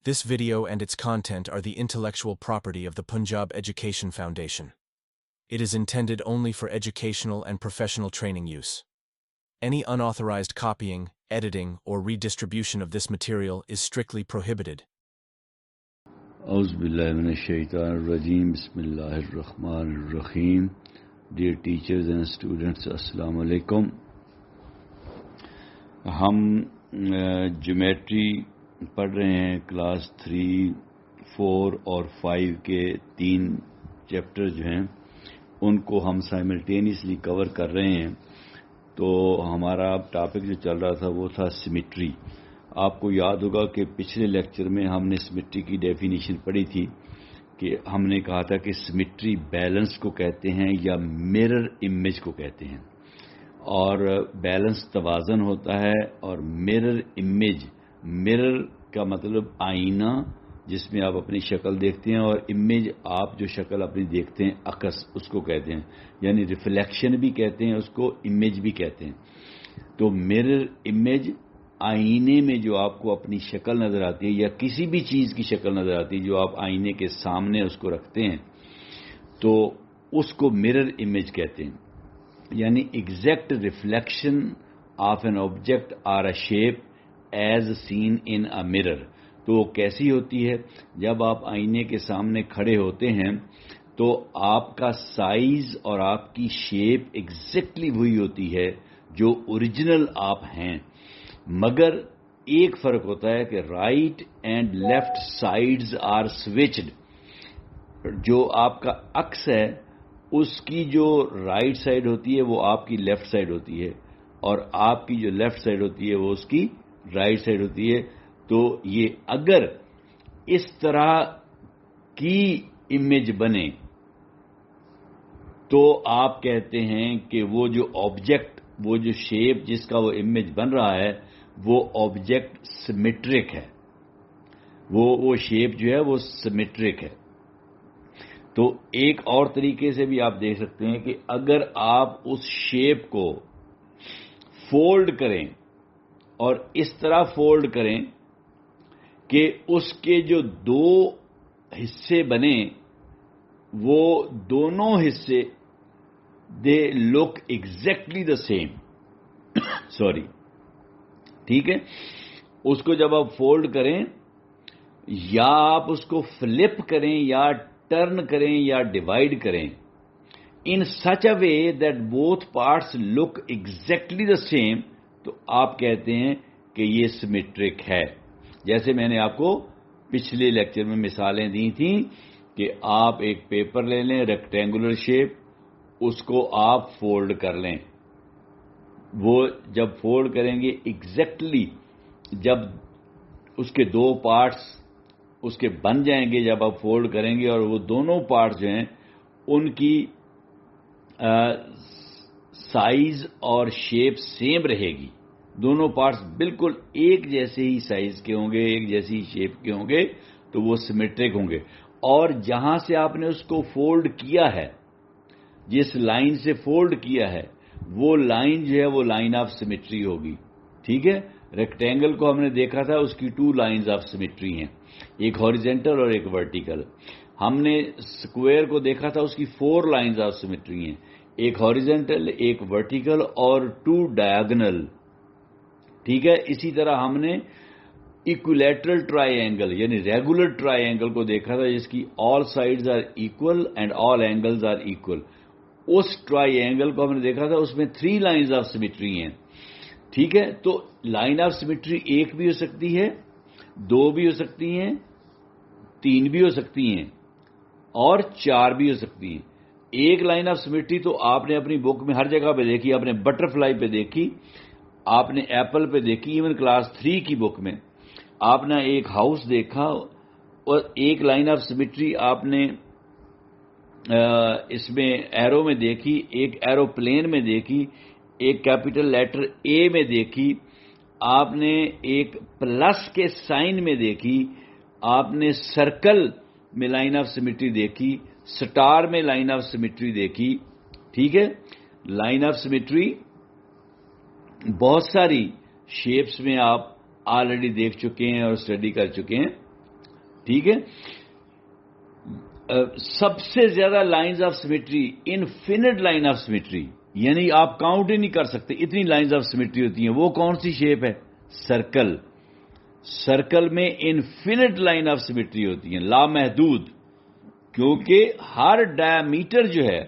This video and its content are the intellectual property of the Punjab Education Foundation. It is intended only for educational and professional training use. Any unauthorized copying, editing, or redistribution of this material is strictly prohibited. اعوذ باللہ من الشیطان الرجیم بسم اللہ الرحمن الرحیم. Dear teachers and students, السلام علیکم. ہم جیومیٹری پڑھ رہے ہیں. کلاس 3، 4 اور 5 کے 3 چیپٹر جو ہیں ان کو ہم سائملٹینیسلی کور کر رہے ہیں. تو ہمارا اب ٹاپک جو چل رہا تھا وہ تھا سیمیٹری. آپ کو یاد ہوگا کہ پچھلے لیکچر میں ہم نے سیمیٹری کی ڈیفینیشن پڑھی تھی کہ ہم نے کہا تھا کہ سیمیٹری بیلنس کو کہتے ہیں یا میرر امیج کو کہتے ہیں. اور بیلنس توازن ہوتا ہے اور میرر امیج، میرر کا مطلب آئینہ جس میں آپ اپنی شکل دیکھتے ہیں، اور امیج آپ جو شکل اپنی دیکھتے ہیں عکس، اس کو کہتے ہیں. یعنی ریفلیکشن بھی کہتے ہیں اس کو، امیج بھی کہتے ہیں. تو میرر امیج آئینے میں جو آپ کو اپنی شکل نظر آتی ہے یا کسی بھی چیز کی شکل نظر آتی ہے جو آپ آئینے کے سامنے اس کو رکھتے ہیں تو اس کو میرر امیج کہتے ہیں. یعنی exact reflection of an object or a shape as seen in a mirror. تو وہ کیسی ہوتی ہے؟ جب آپ آئینے کے سامنے کھڑے ہوتے ہیں تو آپ کا سائز اور آپ کی شیپ ایگزیکٹلی وہی ہوتی ہے جو اوریجنل آپ ہیں، مگر ایک فرق ہوتا ہے کہ right and left sides are switched. جو آپ کا عکس ہے اس کی جو رائٹ سائڈ ہوتی ہے وہ آپ کی لیفٹ سائڈ ہوتی ہے، اور آپ کی جو لیفٹ سائڈ ہوتی ہے وہ اس کی رائٹ سائڈ ہوتی ہے. تو یہ اگر اس طرح کی امیج بنے تو آپ کہتے ہیں کہ وہ جو آبجیکٹ، وہ جو شیپ جس کا وہ امیج بن رہا ہے وہ آبجیکٹ سیمیٹرک ہے، وہ شیپ جو ہے وہ سیمیٹرک ہے. تو ایک اور طریقے سے بھی آپ دیکھ سکتے ہیں کہ اگر آپ اس شیپ کو فولڈ کریں اور اس طرح فولڈ کریں کہ اس کے جو دو حصے بنے وہ دونوں حصے they look exactly the same. Sorry, ٹھیک ہے. اس کو جب آپ فولڈ کریں یا آپ اس کو فلپ کریں یا ٹرن کریں یا ڈیوائڈ کریں in such a way that both parts look exactly the same, تو آپ کہتے ہیں کہ یہ سیمیٹرک ہے. جیسے میں نے آپ کو پچھلے لیکچر میں مثالیں دی تھیں کہ آپ ایک پیپر لے لیں ریکٹینگولر شیپ، اس کو آپ فولڈ کر لیں. وہ جب فولڈ کریں گے ایگزیکٹلی جب اس کے دو پارٹس اس کے بن جائیں گے، جب آپ فولڈ کریں گے اور وہ دونوں پارٹس جو ہیں ان کی سائز اور شیپ سیم رہے گی. دونوں پارٹس بالکل ایک جیسے ہی سائز کے ہوں گے، ایک جیسی شیپ کے ہوں گے، تو وہ سیمیٹرک ہوں گے. اور جہاں سے آپ نے اس کو فولڈ کیا ہے، جس لائن سے فولڈ کیا ہے، وہ لائن جو ہے وہ لائن آف سیمیٹری ہوگی. ٹھیک ہے. ریکٹینگل کو ہم نے دیکھا تھا، اس کی 2 لائنز آف سیمیٹری ہیں، ایک ہاریزونٹل اور ایک ورٹیکل. ہم نے اسکوائر کو دیکھا تھا، اس کی 4 لائنز آف سیمیٹری ہیں، ایک ہاریزونٹل، ایک ورٹیکل اور 2 ڈائیگنل. ٹھیک ہے. اسی طرح ہم نے ایکولیٹرل ٹرائی اینگل یعنی ریگولر ٹرائی اینگل کو دیکھا تھا، جس کی all sides are equal and all angles are equal. اس ٹرائی اینگل کو ہم نے دیکھا تھا، اس میں 3 لائنز آف سیمیٹری ہیں. ٹھیک ہے. تو لائن آف سیمیٹری 1 بھی ہو سکتی ہے، 2 بھی ہو سکتی ہیں، 3 بھی ہو سکتی ہیں اور 4 بھی ہو سکتی ہیں. ایک لائن آف سیمیٹری تو آپ نے اپنی بک میں ہر جگہ پہ دیکھی، آپ نے بٹر فلائی پہ دیکھی، آپ نے ایپل پہ دیکھی، ایون کلاس 3 کی بک میں آپ نے ایک ہاؤس دیکھا. اور ایک لائن آف سیمیٹری آپ نے اس میں ایرو میں دیکھی، ایک ایرو پلین میں دیکھی، ایک کیپٹل لیٹر اے میں دیکھی، آپ نے ایک پلس کے سائن میں دیکھی، آپ نے سرکل میں لائن آف سیمیٹری دیکھی، سٹار میں لائن آف سیمیٹری دیکھی. ٹھیک ہے. لائن آف سیمیٹری بہت ساری شیپس میں آپ آلریڈی دیکھ چکے ہیں اور اسٹڈی کر چکے ہیں. ٹھیک ہے. سب سے زیادہ lines of symmetry infinite line of symmetry, یعنی آپ کاؤنٹ ہی نہیں کر سکتے اتنی لائنز آف سیمیٹری ہوتی ہیں. وہ کون سی شیپ ہے؟ سرکل. سرکل میں انفینٹ لائن آف سیمیٹری ہوتی ہیں، لامحدود، کیونکہ ہر ڈایامیٹر جو ہے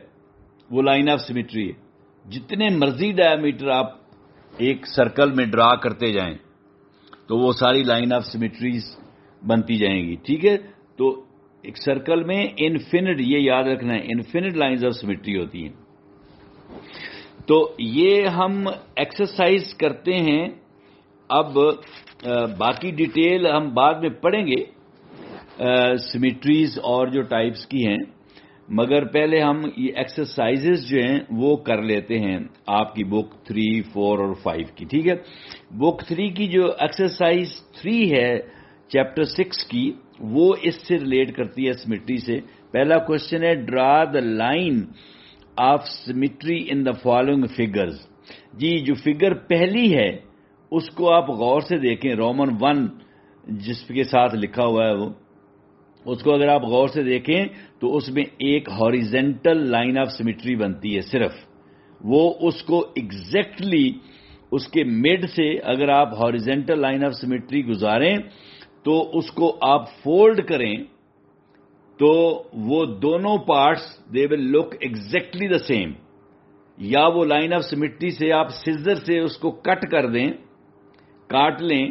وہ لائن آف سیمیٹری ہے. جتنے مرضی ڈایامیٹر آپ ایک سرکل میں ڈرا کرتے جائیں تو وہ ساری لائن آف سیمیٹریز بنتی جائیں گی. ٹھیک ہے، تو ایک سرکل میں انفینٹ، یہ یاد رکھنا ہے، انفینٹ لائنز آف سیمیٹری ہوتی ہیں. تو یہ ہم ایکسرسائز کرتے ہیں. اب باقی ڈیٹیل ہم بعد میں پڑھیں گے سیمیٹریز اور جو ٹائپس کی ہیں، مگر پہلے ہم یہ ایکسرسائزز جو ہیں وہ کر لیتے ہیں آپ کی بک 3, 4 اور 5 کی. ٹھیک ہے، بک 3 کی جو ایکسرسائز 3 ہے چیپٹر 6 کی، وہ اس سے ریلیٹ کرتی ہے سیمیٹری سے. پہلا کوشچن ہے draw the line of symmetry in the following figures. جی جو فگر پہلی ہے اس کو آپ غور سے دیکھیں، رومن 1 جس کے ساتھ لکھا ہوا ہے وہ، اس کو اگر آپ غور سے دیکھیں تو اس میں ایک ہاریزنٹل لائن آف سیمیٹری بنتی ہے صرف. وہ اس کو ایگزیکٹلی اس کے مڈ سے اگر آپ ہاریزنٹل لائن آف سیمیٹری گزاریں تو اس کو آپ فولڈ کریں تو وہ دونوں parts they will look exactly the same. یا وہ لائن آف سیمیٹری سے آپ سیزر سے اس کو کٹ کر دیں، کاٹ لیں،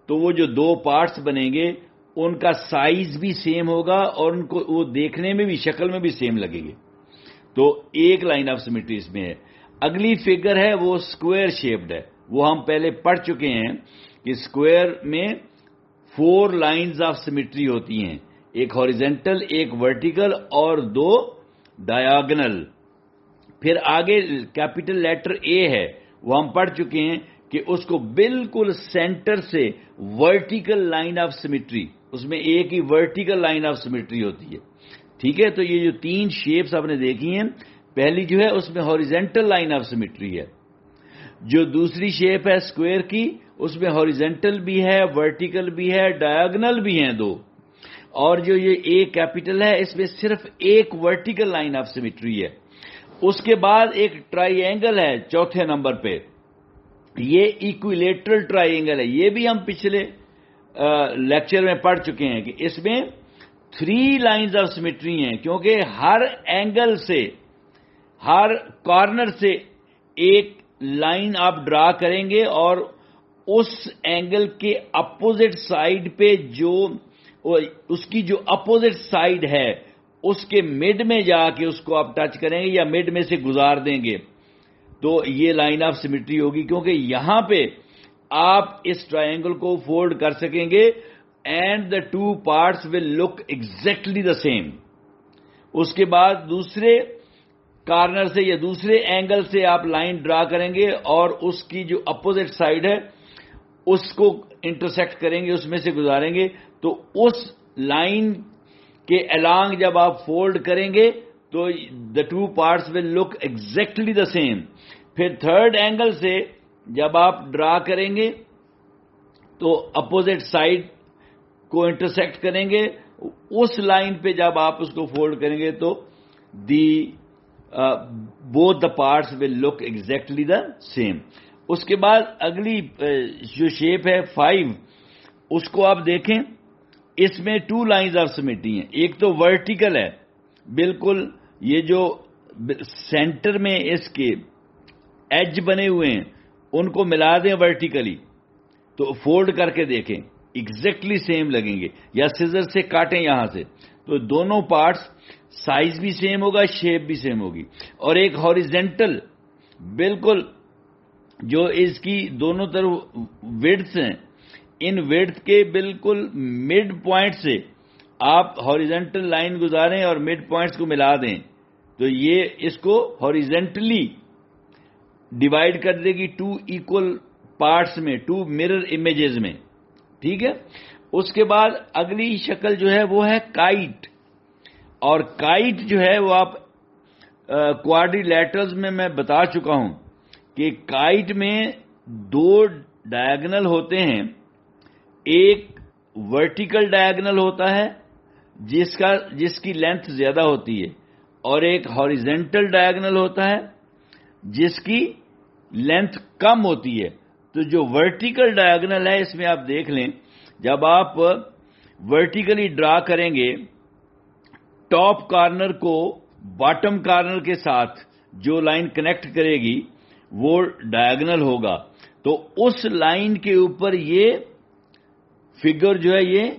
تو وہ جو دو پارٹس بنیں گے ان کا سائز بھی سیم ہوگا اور ان کو وہ دیکھنے میں بھی، شکل میں بھی سیم لگے گی. تو ایک لائن آف سیمیٹری اس میں ہے. اگلی فگر ہے وہ اسکوائر شیپڈ ہے. وہ ہم پہلے پڑھ چکے ہیں کہ اسکوائر میں 4 لائنز آف سیمیٹری ہوتی ہیں، ایک ہاریزنٹل، ایک ورٹیکل اور 2 ڈایاگنل. پھر آگے کیپٹل لیٹر اے ہے، وہ ہم پڑھ چکے ہیں کہ اس کو بالکل سینٹر سے ورٹیکل لائن آف سیمیٹری، اس میں ایک ہی ورٹیکل لائن آف سیمیٹری ہوتی ہے. ٹھیک ہے، تو یہ جو 3 شیپس آپ نے دیکھی ہیں، پہلی جو ہے اس میں ہاریزنٹل لائن آف سیمیٹری ہے. جو دوسری شیپ ہے اسکوائر کی، اس میں ہاریزنٹل بھی ہے، ورٹیکل بھی ہے، ڈایاگنل بھی ہیں 2. اور جو یہ اے کیپٹل ہے اس میں صرف ایک ورٹیکل لائن آف سیمیٹری ہے. اس کے بعد ایک ٹرائی اینگل ہے چوتھے نمبر پہ، یہ ایکویلیٹرل ٹرائی اینگل ہے. یہ بھی ہم پچھلے لیکچر میں پڑھ چکے ہیں کہ اس میں 3 لائنز آف سیمیٹری ہیں، کیونکہ ہر اینگل سے، ہر کارنر سے ایک لائن آپ ڈرا کریں گے اور اس اینگل کے اپوزٹ سائڈ پہ جو اس کی جو اپوزٹ سائڈ ہے اس کے مڈ میں جا کے اس کو آپ ٹچ کریں گے یا مڈ میں سے گزار دیں گے تو یہ لائن آف سیمیٹری ہوگی، کیونکہ یہاں پہ آپ اس ٹرائنگل کو فولڈ کر سکیں گے and the 2 parts will look exactly the same. اس کے بعد دوسرے کارنر سے یا دوسرے اینگل سے آپ لائن ڈرا کریں گے اور اس کی جو اپوزٹ سائڈ ہے اس کو انٹرسیکٹ کریں گے، اس میں سے گزاریں گے، تو اس لائن کے الانگ جب آپ فولڈ کریں گے تو the 2 parts will look exactly the same. پھر تھرڈ اینگل سے جب آپ ڈرا کریں گے تو اپوزٹ سائڈ کو انٹرسیکٹ کریں گے، اس لائن پہ جب آپ اس کو فولڈ کریں گے تو both the parts will look exactly the same. اس کے بعد اگلی جو شیپ ہے 5، اس کو آپ دیکھیں، اس میں 2 لائنز آف سیمیٹری ہیں. ایک تو ورٹیکل ہے، بالکل یہ جو سینٹر میں اس کے ایج بنے ہوئے ہیں ان کو ملا دیں ورٹیکلی تو فولڈ کر کے دیکھیں ایگزیکٹلی سیم لگیں گے، یا سیزر سے کاٹیں یہاں سے تو دونوں پارٹس سائز بھی سیم ہوگا، شیپ بھی سیم ہوگی. اور ایک ہاریزنٹل، بالکل جو اس کی دونوں طرف وڈتھ ہیں، ان وڈتھ کے بالکل مڈ پوائنٹ سے آپ ہاریزنٹل لائن گزاریں اور مڈ پوائنٹس کو ملا دیں تو یہ اس کو ہاریزنٹلی ڈیوائڈ کر دے گی 2 ایکول پارٹس میں، 2 مرر امیجز میں. ٹھیک ہے، اس کے بعد اگلی شکل جو ہے وہ ہے کائٹ. اور کائٹ جو ہے وہ آپ کوارڈری لیٹرز میں بتا چکا ہوں کہ کائٹ میں 2 ڈایاگنل ہوتے ہیں، ایک ورٹیکل ڈائگنل ہوتا ہے جس کی لینتھ زیادہ ہوتی ہے، اور ایک ہاریزنٹل ڈائگنل ہوتا ہے جس کی لینتھ کم ہوتی ہے. تو جو ورٹیکل ڈائگنل ہے اس میں آپ دیکھ لیں، جب آپ ورٹیکلی ڈرا کریں گے ٹاپ کارنر کو باٹم کارنر کے ساتھ جو لائن کنیکٹ کرے گی وہ ڈائگنل ہوگا. تو اس لائن کے اوپر یہ فگر جو ہے یہ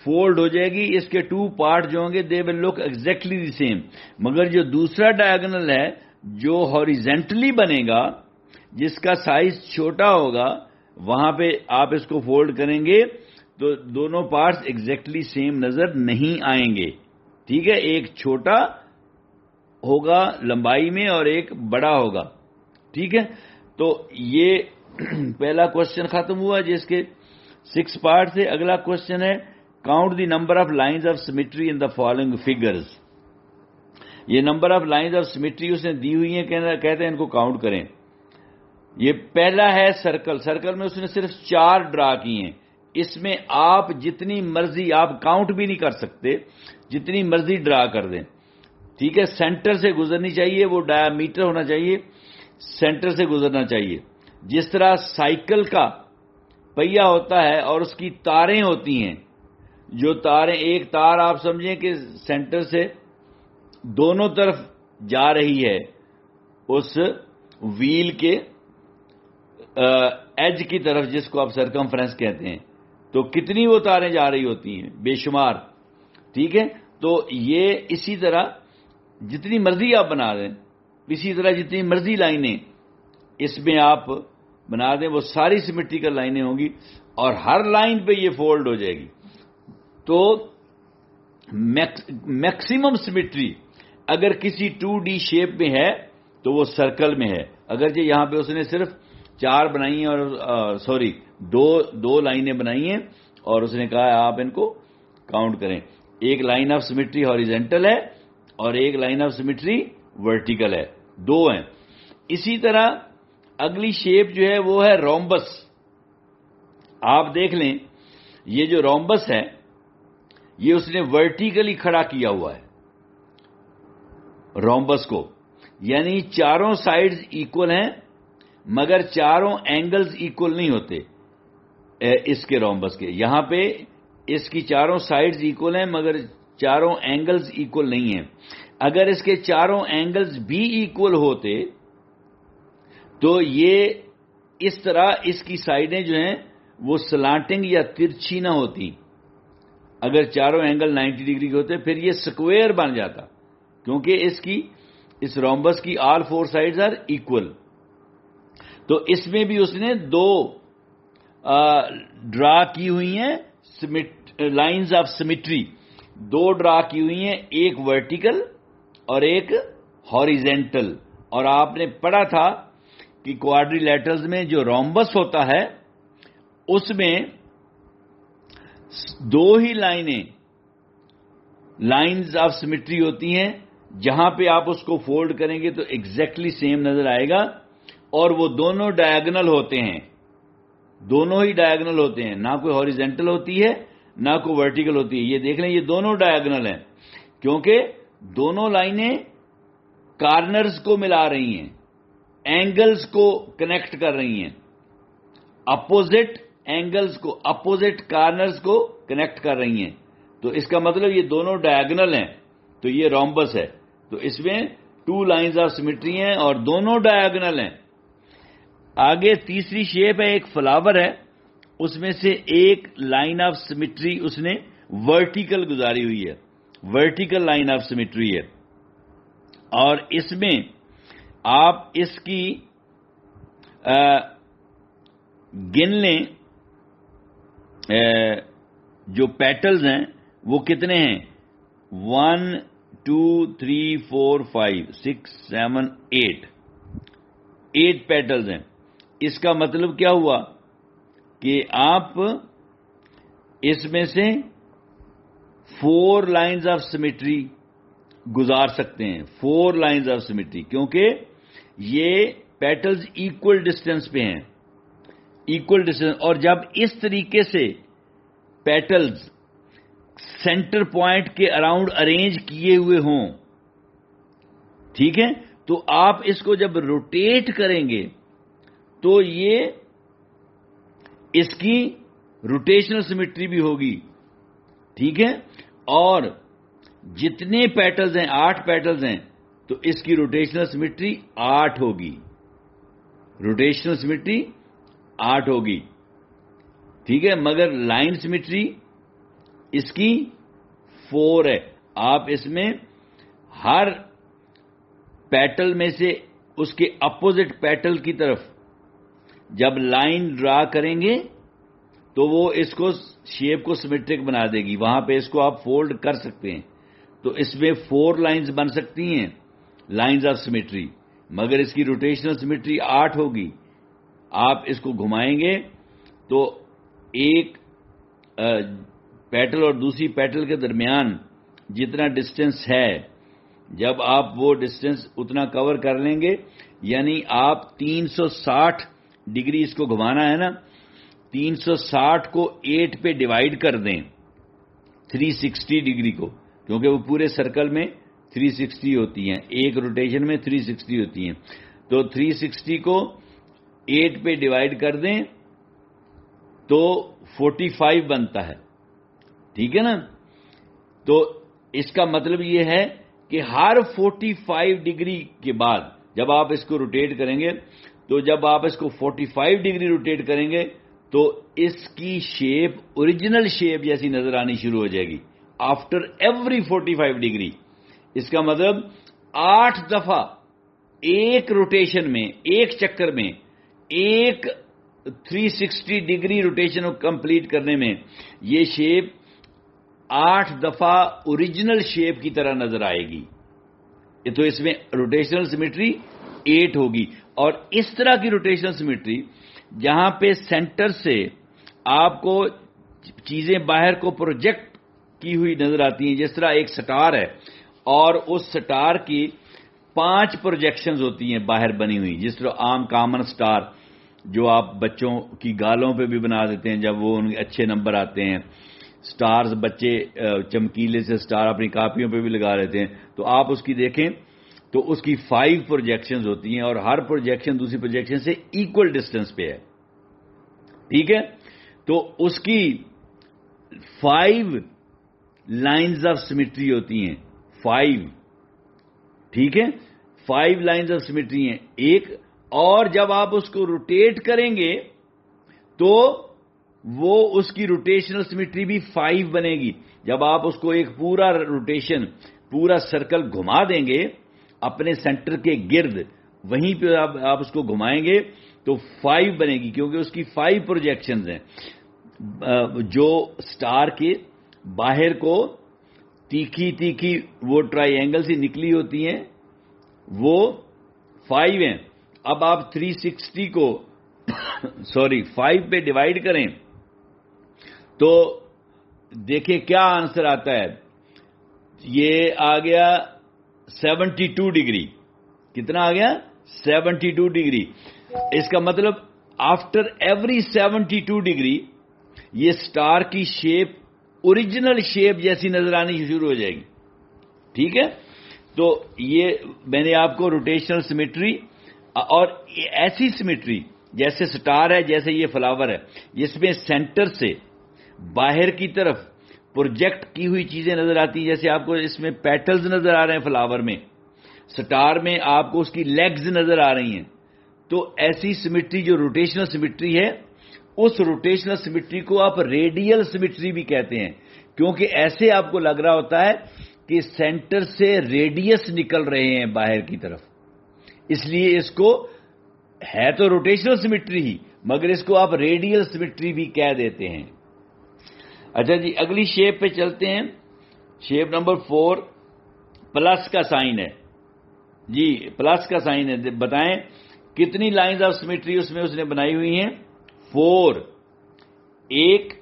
فولڈ ہو جائے گی. اس کے 2 پارٹ جو ہوں گے they will look exactly the same. مگر جو دوسرا ڈائگنل ہے جو ہاریزنٹلی بنے گا، جس کا سائز چھوٹا ہوگا، وہاں پہ آپ اس کو فولڈ کریں گے تو دونوں پارٹس ایگزیکٹلی سیم نظر نہیں آئیں گے. ٹھیک ہے، ایک چھوٹا ہوگا لمبائی میں اور ایک بڑا ہوگا. ٹھیک ہے، تو یہ پہلا کوشچن ختم ہوا جس کے 6 پارٹ تھے. اگلا کوشچن ہے count the number of lines of symmetry in the following figures. یہ number of lines of symmetry اس نے دی ہوئی ہیں، کہتے ہیں ان کو کاؤنٹ کریں. یہ پہلا ہے سرکل میں اس نے صرف 4 ڈرا کی ہیں. اس میں آپ جتنی مرضی آپ کاؤنٹ بھی نہیں کر سکتے، جتنی مرضی ڈرا کر دیں. ٹھیک ہے، سینٹر سے گزرنی چاہیے، وہ ڈایامیٹر ہونا چاہیے، سینٹر سے گزرنا چاہیے. جس طرح سائیکل کا پہیا ہوتا ہے اور اس کی تاریں ہوتی ہیں، جو تاریں، ایک تار آپ سمجھیں کہ سینٹر سے دونوں طرف جا رہی ہے اس ویل کے ایج کی طرف، جس کو آپ سرکمفرنس کہتے ہیں. تو کتنی وہ تاریں جا رہی ہوتی ہیں، بے شمار. ٹھیک ہے، تو یہ اسی طرح جتنی مرضی آپ بنا دیں، اسی طرح جتنی مرضی لائنیں اس میں آپ بنا دیں، وہ ساری سیمیٹریکل لائنیں ہوں گی اور ہر لائن پہ یہ فولڈ ہو جائے گی. تو میکسیمم سیمیٹری اگر کسی 2D شیپ میں ہے تو وہ سرکل میں ہے. اگرچہ یہاں پہ اس نے صرف 4 بنائی ہیں اور دو لائنیں بنائی ہیں اور اس نے کہا آپ ان کو کاؤنٹ کریں. ایک لائن آف سیمیٹری ہاریزنٹل ہے اور ایک لائن آف سیمیٹری ورٹیکل ہے، 2 ہیں. اسی طرح اگلی شیپ جو ہے وہ ہے رومبس. آپ دیکھ لیں یہ جو رومبس ہے یہ اس نے ورٹیکلی کھڑا کیا ہوا ہے رومبس کو، یعنی چاروں سائیڈز ایکول ہیں مگر چاروں اینگلز ایکول نہیں ہوتے اس کے رومبس کے. یہاں پہ اس کی چاروں سائیڈز ایکول ہیں مگر چاروں اینگلز ایکول نہیں ہیں. اگر اس کے چاروں اینگلز بھی ایکول ہوتے تو یہ اس طرح اس کی سائیڈیں جو ہیں وہ سلانٹنگ یا ترچھی نہ ہوتی. اگر چاروں اینگل 90 ڈگری کے ہوتے پھر یہ سکوئر بن جاتا، کیونکہ اس رومبس کی آل 4 سائیڈز آر ایکول. تو اس میں بھی اس نے 2 ڈرا کی ہوئی ہیں لائنز آف سیمیٹری. 2 ڈرا کی ہوئی ہیں، ایک ورٹیکل اور ایک ہاریزنٹل. اور آپ نے پڑھا تھا کہ کوادری لیٹرز میں جو رومبس ہوتا ہے اس میں 2 ہی لائنز آف سیمیٹری ہوتی ہیں. جہاں پہ آپ اس کو فولڈ کریں گے تو ایگزیکٹلی سیم نظر آئے گا اور وہ دونوں ڈائگنل ہوتے ہیں، دونوں ہی ڈائگنل ہوتے ہیں، نہ کوئی ہاریزنٹل ہوتی ہے نہ کوئی ورٹیکل ہوتی ہے. یہ دیکھ لیں یہ دونوں ڈائگنل ہیں کیونکہ دونوں لائنیں کارنرز کو ملا رہی ہیں، اینگلز کو کنیکٹ کر رہی ہیں، اپوزٹ اینگلز کو، اپوزٹ کارنرز کو کنیکٹ کر رہی ہیں. تو اس کا مطلب یہ دونوں ڈائگنل ہیں. تو یہ رومبس ہے. تو اس میں 2 لائنز آف سیمیٹری ہیں اور دونوں ڈائگنل ہیں. آگے تیسری شیپ ہے، ایک فلاور ہے، اس میں سے ایک لائن آف سیمیٹری اس نے ورٹیکل گزاری ہوئی ہے، ورٹیکل لائن آف سیمیٹری ہے. اور اس میں آپ اس کی گن لیں جو پیٹلز ہیں وہ کتنے ہیں، 1 2 3 4 5 6 7 8 پیٹلز ہیں. اس کا مطلب کیا ہوا کہ آپ اس میں سے 4 لائنز آف سیمیٹری گزار سکتے ہیں، 4 لائنز آف سیمیٹری، کیونکہ یہ پیٹلز ایکول ڈسٹینس پہ ہیں، ایکول ڈسٹینس. اور جب اس طریقے سے پیٹلز سینٹر پوائنٹ کے اراؤنڈ ارینج کیے ہوئے ہوں. ٹھیک ہے؟ تو آپ اس کو جب روٹیٹ کریں گے تو یہ اس کی روٹیشنل سیمیٹری بھی ہوگی. ٹھیک ہے؟ اور جتنے پیٹلز ہیں 8 پیٹلز ہیں تو اس کی روٹیشنل سیمیٹری 8 ہوگی. روٹیشنل سیمیٹری 8 ہوگی. ٹھیک ہے؟ مگر لائن سیمیٹری اس کی 4 ہے. آپ اس میں ہر پیٹل میں سے اس کے اپوزٹ پیٹل کی طرف جب لائن ڈرا کریں گے تو وہ اس کو شیپ کو سیمیٹرک بنا دے گی. وہاں پہ اس کو آپ فولڈ کر سکتے ہیں. تو اس میں 4 لائنز بن سکتی ہیں لائنز آف سیمیٹری، مگر اس کی روٹیشنل سیمیٹری 8 ہوگی. آپ اس کو گھمائیں گے تو ایک پیٹل اور دوسری پیٹل کے درمیان جتنا ڈسٹینس ہے، جب آپ وہ ڈسٹینس اتنا کور کر لیں گے، یعنی آپ 360 ڈگری اس کو گھمانا ہے نا، 360 کو 8 پہ ڈیوائیڈ کر دیں 360 ڈگری کو، کیونکہ وہ پورے سرکل میں 360 ہوتی ہیں، ایک روٹیشن میں 360 ہوتی ہیں. تو 360 کو 8 پہ ڈیوائیڈ کر دیں تو 45 بنتا ہے. ٹھیک ہے نا؟ تو اس کا مطلب یہ ہے کہ ہر 45 ڈگری کے بعد جب آپ اس کو روٹیٹ کریں گے، تو جب آپ اس کو 45 ڈگری روٹیٹ کریں گے تو اس کی شیپ اوریجنل شیپ جیسی نظر آنی شروع ہو جائے گی آفٹر ایوری 45 ڈگری. اس کا مطلب 8 دفعہ ایک روٹیشن میں، ایک چکر میں، ایک 360 ڈگری روٹیشن کو کمپلیٹ کرنے میں یہ شیپ 8 دفعہ اوریجنل شیپ کی طرح نظر آئے گی. تو اس میں روٹیشنل سیمیٹری 8 ہوگی. اور اس طرح کی روٹیشنل سیمیٹری جہاں پہ سینٹر سے آپ کو چیزیں باہر کو پروجیکٹ کی ہوئی نظر آتی ہیں، جس طرح ایک سٹار ہے اور اس سٹار کی 5 پروجیکشنز ہوتی ہیں باہر بنی ہوئی، جس طرح عام کامن سٹار جو آپ بچوں کی گالوں پہ بھی بنا دیتے ہیں جب وہ ان کے اچھے نمبر آتے ہیں. سٹارز بچے چمکیلے سے سٹار اپنی کاپیوں پہ بھی لگا لیتے ہیں. تو آپ اس کی دیکھیں تو اس کی 5 پروجیکشنز ہوتی ہیں اور ہر پروجیکشن دوسری پروجیکشن سے ایکول ڈسٹینس پہ ہے. ٹھیک ہے؟ تو اس کی 5 لائنز آف سیمیٹری ہوتی ہیں. 5. ٹھیک ہے؟ 5 لائنز آف سیمیٹری ہیں ایک. اور جب آپ اس کو روٹیٹ کریں گے تو وہ اس کی روٹیشنل سیمیٹری بھی 5 بنے گی. جب آپ اس کو ایک پورا روٹیشن، پورا سرکل گھما دیں گے اپنے سینٹر کے گرد، وہیں پہ آپ اس کو گھمائیں گے تو 5 بنے گی، کیونکہ اس کی 5 پروجیکشنز ہیں جو سٹار کے باہر کو تیکھی تیکھی وہ ٹرائی اینگل سے نکلی ہوتی ہیں، وہ 5 ہیں. اب آپ 360 کو 5 پہ ڈیوائیڈ کریں تو دیکھیں کیا آنسر آتا ہے. یہ آ گیا 72 ڈگری. کتنا آ گیا؟ 72 ڈگری. اس کا مطلب آفٹر ایوری 72 ڈگری یہ سٹار کی شیپ اوریجنل شیپ جیسی نظر آنی شروع ہو جائے گی. ٹھیک ہے؟ تو یہ میں نے آپ کو روٹیشنل سیمیٹری اور ایسی سیمیٹری جیسے سٹار ہے، جیسے یہ فلاور ہے، جس میں سینٹر سے باہر کی طرف پروجیکٹ کی ہوئی چیزیں نظر آتی ہیں، جیسے آپ کو اس میں پیٹلز نظر آ رہے ہیں فلاور میں، سٹار میں آپ کو اس کی لیگز نظر آ رہی ہیں. تو ایسی سیمیٹری جو روٹیشنل سیمیٹری ہے، اس روٹیشنل سیمیٹری کو آپ ریڈیل سیمیٹری بھی کہتے ہیں، کیونکہ ایسے آپ کو لگ رہا ہوتا ہے کہ سینٹر سے ریڈیس نکل رہے ہیں باہر کی طرف. اس لیے اس کو ہے تو روٹیشنل سیمیٹری ہی، مگر اس کو آپ ریڈیل سیمیٹری بھی کہہ دیتے ہیں. اچھا جی، اگلی شیپ پہ چلتے ہیں. شیپ نمبر 4 پلس کا سائن ہے. جی پلس کا سائن ہے. بتائیں کتنی لائنز آف سیمیٹری اس میں اس نے بنائی ہوئی ہیں؟ 4. ایک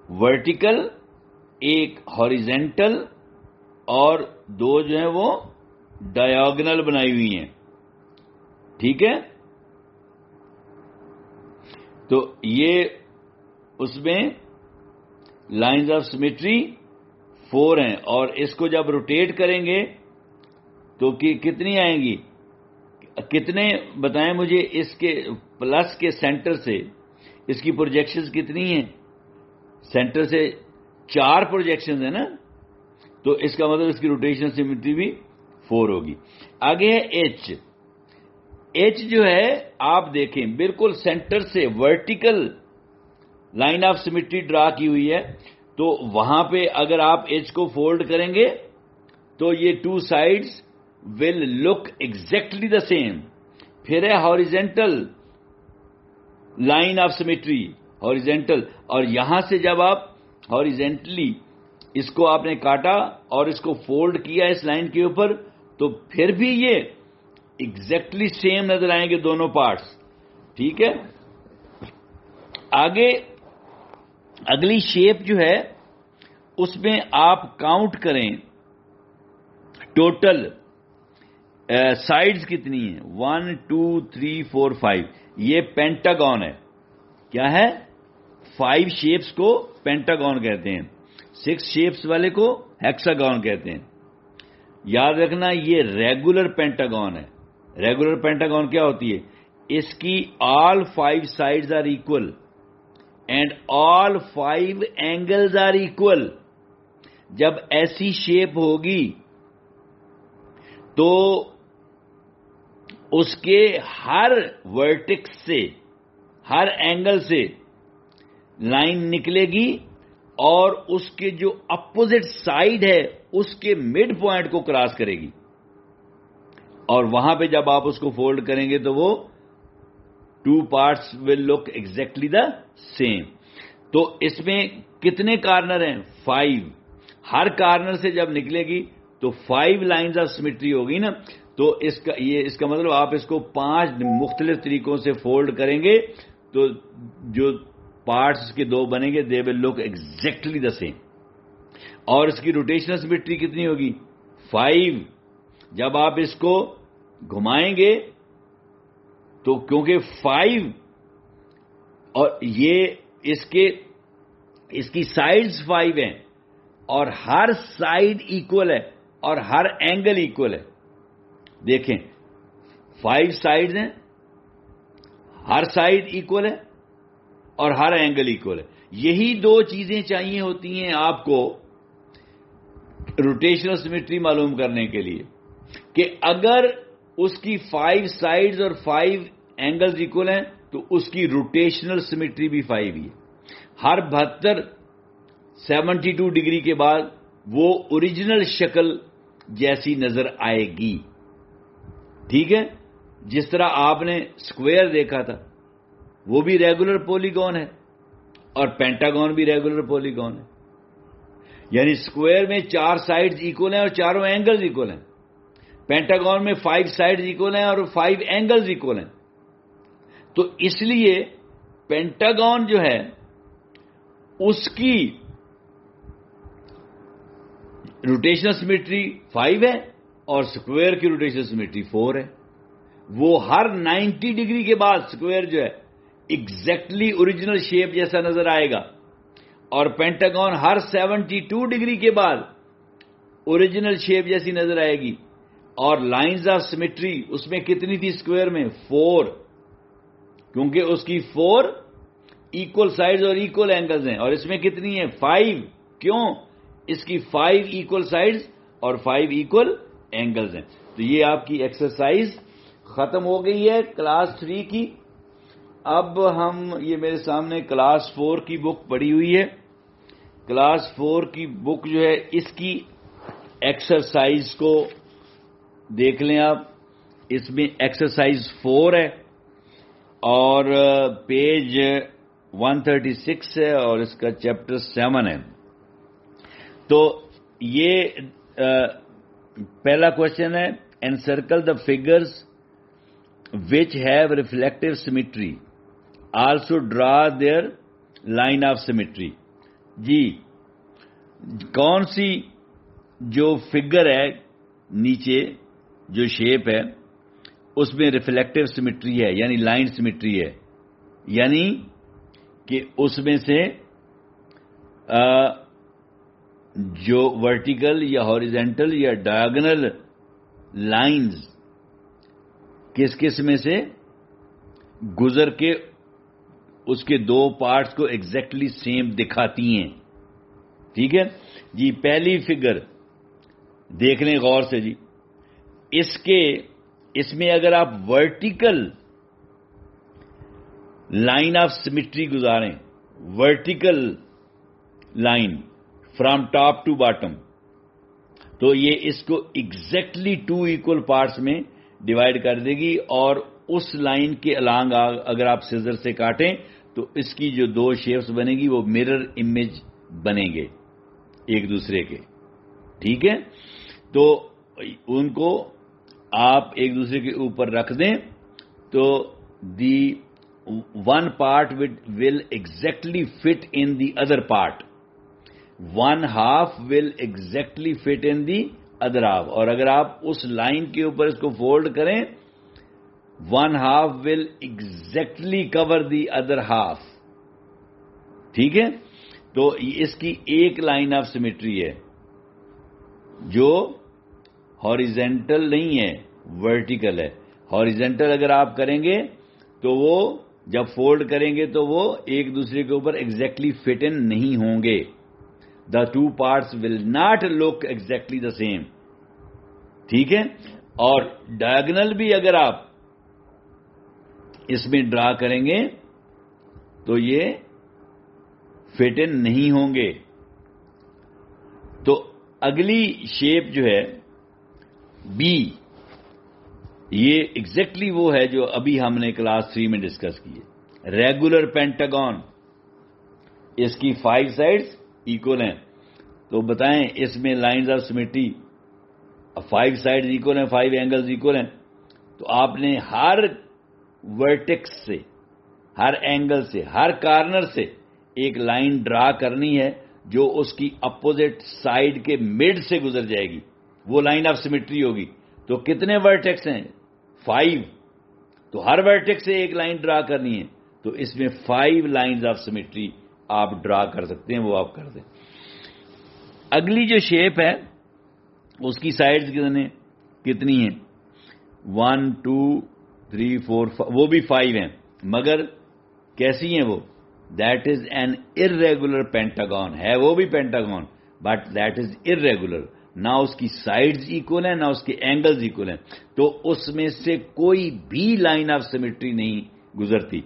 ورٹیکل، ایک ہاریزنٹل اور 2 جو ہیں وہ ڈایاگنل بنائی ہوئی ہیں. ٹھیک ہے؟ تو یہ اس میں لائنز آف سیمیٹری 4 ہیں، اور اس کو جب روٹیٹ کریں گے تو کتنی آئیں گی؟ کتنے بتائیں مجھے، اس کے پلس کے سینٹر سے اس کی پروجیکشنز کتنی ہیں؟ سینٹر سے 4 پروجیکشنز ہیں نا، تو اس کا مطلب اس کی روٹیشنل سیمیٹری بھی 4 ہوگی۔ آگے ہے ایچ۔ ایچ جو ہے آپ دیکھیں بالکل سینٹر سے ورٹیکل لائن آف سیمیٹری ڈرا کی ہوئی ہے، تو وہاں پہ اگر آپ ایچ کو فولڈ کریں گے تو یہ 2 sides will look exactly the same. پھر ہے horizontal line of symmetry, horizontal, اور یہاں سے جب آپ ہاریزنٹلی اس کو آپ نے کاٹا اور اس کو فولڈ کیا اس لائن کے اوپر، تو پھر بھی یہ ایگزیکٹلی سیم نظر آئیں گے دونوں پارٹس، ٹھیک ہے۔ آگے اگلی شیپ جو ہے اس میں آپ کاؤنٹ کریں ٹوٹل سائڈز کتنی ہیں، 1 2 3 4 5۔ یہ پینٹاگون ہے، کیا ہے؟ 5 شیپس کو پینٹاگون کہتے ہیں، 6 شیپس والے کو ہیکساگون کہتے ہیں۔ یاد رکھنا یہ ریگولر پینٹاگون ہے۔ ریگولر پینٹاگون کیا ہوتی ہے؟ اس کی all 5 sides are equal and all 5 angles are equal. جب ایسی شیپ ہوگی تو اس کے ہر ورٹکس سے، ہر اینگل سے لائن نکلے گی اور اس کے جو اپوزٹ سائڈ ہے اس کے مڈ پوائنٹ کو کراس کرے گی، اور وہاں پہ جب آپ اس کو فولڈ کریں گے تو وہ 2 parts will look exactly the same. تو اس میں کتنے کارنر ہیں؟ 5۔ ہر کارنر سے جب نکلے گی تو 5 لائنز آف سیمیٹری ہوگی نا، تو اس کا مطلب آپ اس کو 5 مختلف طریقوں سے فولڈ کریں گے تو جو پارٹس کے 2 بنیں گے they will look exactly the same. اور اس کی روٹیشنل سیمیٹری کتنی ہوگی؟ 5۔ جب آپ اس کو گھمائیں گے تو کیونکہ 5 اور یہ اس کی سائڈز 5 ہیں اور ہر سائڈ ایکول ہے اور ہر اینگل ایکول ہے۔ دیکھیں 5 سائڈز ہیں، ہر سائڈ ایکول ہے اور ہر اینگل ایکول ہے۔ یہی 2 چیزیں چاہیے ہوتی ہیں آپ کو روٹیشنل سیمیٹری معلوم کرنے کے لیے، کہ اگر اس کی 5 سائڈز اور 5 اینگلز ایکول ہیں تو اس کی روٹیشنل سیمیٹری بھی 5 ہی ہے۔ ہر 72 ڈگری کے بعد وہ اوریجنل شکل جیسی نظر آئے گی، ٹھیک ہے۔ جس طرح آپ نے اسکوائر دیکھا تھا وہ بھی ریگولر پولیگون ہے اور پینٹاگون بھی ریگولر پولیگون ہے، یعنی اسکوائر میں 4 سائڈز ایکول ہیں اور چاروں اینگلز ایکول ہیں، پینٹاگون میں 5 سائڈز ایکول ہیں اور 5 اینگلز ایکول ہیں۔ تو اس لیے پینٹاگون جو ہے اس کی روٹیشنل سیمیٹری 5 ہے اور اسکوائر کی روٹیشنل سیمیٹری 4 ہے۔ وہ ہر 90 ڈگری کے بعد اسکوائر جو ہے ایگزیکٹلی اوریجنل شیپ جیسا نظر آئے گا، اور پینٹاگون ہر 72 ڈگری کے بعد اوریجنل شیپ جیسی نظر آئے گی۔ اور لائنز آف سیمیٹری اس میں کتنی تھی اسکوائر میں؟ 4، کیونکہ اس کی 4 ایکول سائڈز اور ایکول اینگلز ہیں، اور اس میں کتنی ہیں؟ 5۔ کیوں؟ اس کی 5 ایکول سائڈز اور 5 ایکول اینگلز ہیں۔ تو یہ آپ کی ایکسرسائز ختم ہو گئی ہے کلاس 3 کی۔ اب ہم یہ میرے سامنے کلاس 4 کی بک پڑی ہوئی ہے۔ کلاس 4 کی بک جو ہے اس کی ایکسرسائز کو دیکھ لیں آپ، اس میں ایکسرسائز 4 ہے اور پیج 136 ہے اور اس کا چیپٹر 7 ہے۔ تو یہ پہلا کوشچن ہے، encircle the figures which have reflective symmetry, also draw their line of symmetry. جی کون سی جو فگر ہے نیچے جو شیپ ہے اس میں ریفلیکٹو سیمیٹری ہے، یعنی لائن سیمیٹری ہے، یعنی کہ اس میں سے جو ورٹیکل یا ہاریزونٹل یا ڈائگنل لائنز کس کس میں سے گزر کے اس کے دو پارٹس کو ایگزیکٹلی سیم دکھاتی ہیں. ٹھیک ہے جی. پہلی فگر دیکھ لیں غور سے جی. اس میں اگر آپ ورٹیکل لائن آف سیمیٹری گزاریں, vertical line from top to bottom, تو یہ اس کو ایگزیکٹلی 2 ایکول پارٹس میں ڈیوائڈ کر دے گی, اور اس لائن کے الانگ اگر آپ سیزر سے کاٹیں تو اس کی جو 2 شیپس بنے گی وہ مرر امیج بنیں گے ایک دوسرے کے. ٹھیک ہے, تو ان کو آپ ایک دوسرے کے اوپر رکھ دیں تو the one part will exactly fit in the other part, 1/2 will exactly fit in the other half. اور اگر آپ اس لائن کے اوپر اس کو فولڈ کریں 1/2 will exactly cover the other half. ٹھیک ہے, تو اس کی ایک لائن آف سیمیٹری ہے جو ہاریزونٹل نہیں ہے, ورٹیکل ہے. ہاریزونٹل اگر آپ کریں گے تو وہ جب فولڈ کریں گے تو وہ ایک دوسرے کے اوپر ایگزیکٹلی فٹ ان نہیں ہوں گے. The 2 parts will not look exactly the same. ٹھیک ہے, اور ڈائگنل بھی اگر آپ اس میں ڈرا کریں گے تو یہ فٹ ان نہیں ہوں گے. تو اگلی شیپ جو ہے بی, یہ ایگزیکٹلی وہ ہے جو ابھی ہم نے کلاس 3 میں ڈسکس کی ہے. ریگولر پینٹاگون, اس کی 5 سائڈز ایکول ہیں. تو بتائیں اس میں lines of symmetry 5 sides equal ہیں, 5 اینگلز ایکول ہیں. تو آپ نے ہر ورٹیکس سے, ہر اینگل سے, ہر کارنر سے ایک لائن ڈرا کرنی ہے جو اس کی اپوزٹ سائڈ کے مڈ سے گزر جائے گی. وہ لائن آف سیمیٹری ہوگی. تو کتنے ورٹیکس ہیں؟ 5. تو ہر ورٹیکس سے ایک لائن ڈرا کرنی ہے, تو اس میں 5 لائنز آف سیمیٹری آپ ڈرا کر سکتے ہیں, وہ آپ کر دیں. اگلی جو شیپ ہے اس کی سائڈز کتنی ہیں؟ 1 2 3 4 وہ بھی 5 ہیں, مگر کیسی ہیں وہ؟ That is an irregular Pentagon. ہے وہ بھی Pentagon, but that is irregular. نہ اس کی سائڈز ایکول ہیں نہ اس کے اینگلز ایکول ہیں, تو اس میں سے کوئی بھی لائن آف سیمیٹری نہیں گزرتی.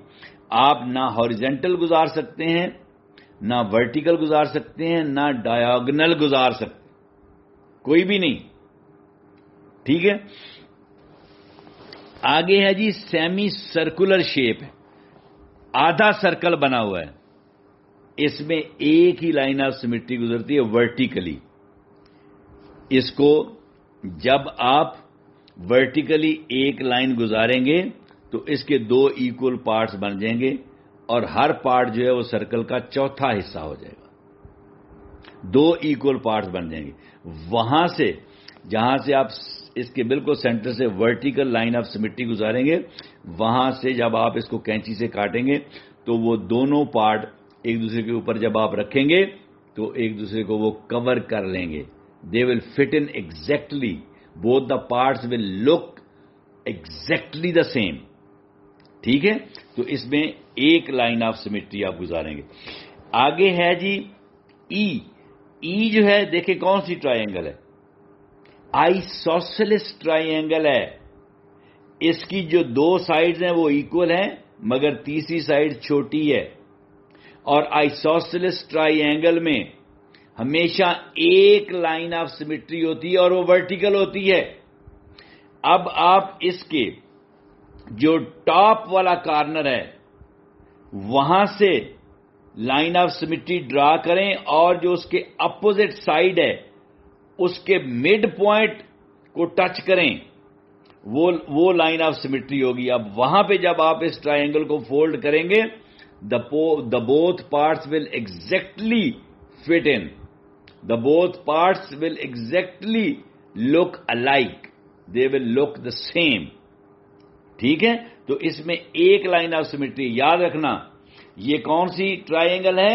آپ نہ ہاریزونٹل گزار سکتے ہیں, نہ ورٹیکل گزار سکتے ہیں, نہ ڈایاگنل گزار سکتے, کوئی بھی نہیں. ٹھیک ہے, آگے ہے جی سیمی سرکولر شیپ ہے, آدھا سرکل بنا ہوا ہے. اس میں ایک ہی لائن آف سیمیٹری گزرتی ہے ورٹیکلی. اس کو جب آپ ورٹیکلی ایک لائن گزاریں گے تو اس کے 2 ایکول پارٹس بن جائیں گے, اور ہر پارٹ جو ہے وہ سرکل کا چوتھا حصہ ہو جائے گا. 2 ایکول پارٹس بن جائیں گے. وہاں سے جہاں سے آپ اس کے بالکل سینٹر سے ورٹیکل لائن آف سیمیٹری گزاریں گے, وہاں سے جب آپ اس کو کینچی سے کاٹیں گے تو وہ دونوں پارٹ ایک دوسرے کے اوپر جب آپ رکھیں گے تو ایک دوسرے کو وہ کور کر لیں گے. They will fit in exactly, both the parts will look exactly the same. ٹھیک ہے, تو اس میں ایک لائن آف سیمیٹری آپ گزاریں گے. آگے ہے جی ای. ای جو ہے دیکھیں کون سی ٹرائی اینگل ہے؟ آئسوسیلس ٹرائی اینگل ہے. اس کی جو 2 سائڈز ہیں وہ ایکول ہیں, مگر تیسری سائڈ چھوٹی ہے. اور آئسوسیلس ٹرائی اینگل میں ہمیشہ ایک لائن آف سیمیٹری ہوتی ہے اور وہ ورٹیکل ہوتی ہے. اب آپ اس کے جو ٹاپ والا کارنر ہے وہاں سے لائن آف سیمیٹری ڈرا کریں, اور جو اس کے اپوزٹ سائڈ ہے اس کے مڈ پوائنٹ کو ٹچ کریں, وہ لائن آف سیمیٹری ہوگی. اب وہاں پہ جب آپ اس ٹرائنگل کو فولڈ کریں گے the both parts will exactly fit in. The both parts will exactly look alike. They will look the same. ٹھیک ہے, تو اس میں ایک لائن آف سیمیٹری. یاد رکھنا یہ کون سی ٹرائنگل ہے؟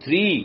3।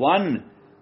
1।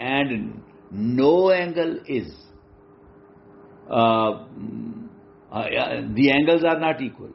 and no angle is the angles are not equal.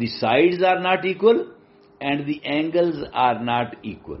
the sides are not equal and the angles are not equal.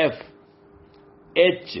F H।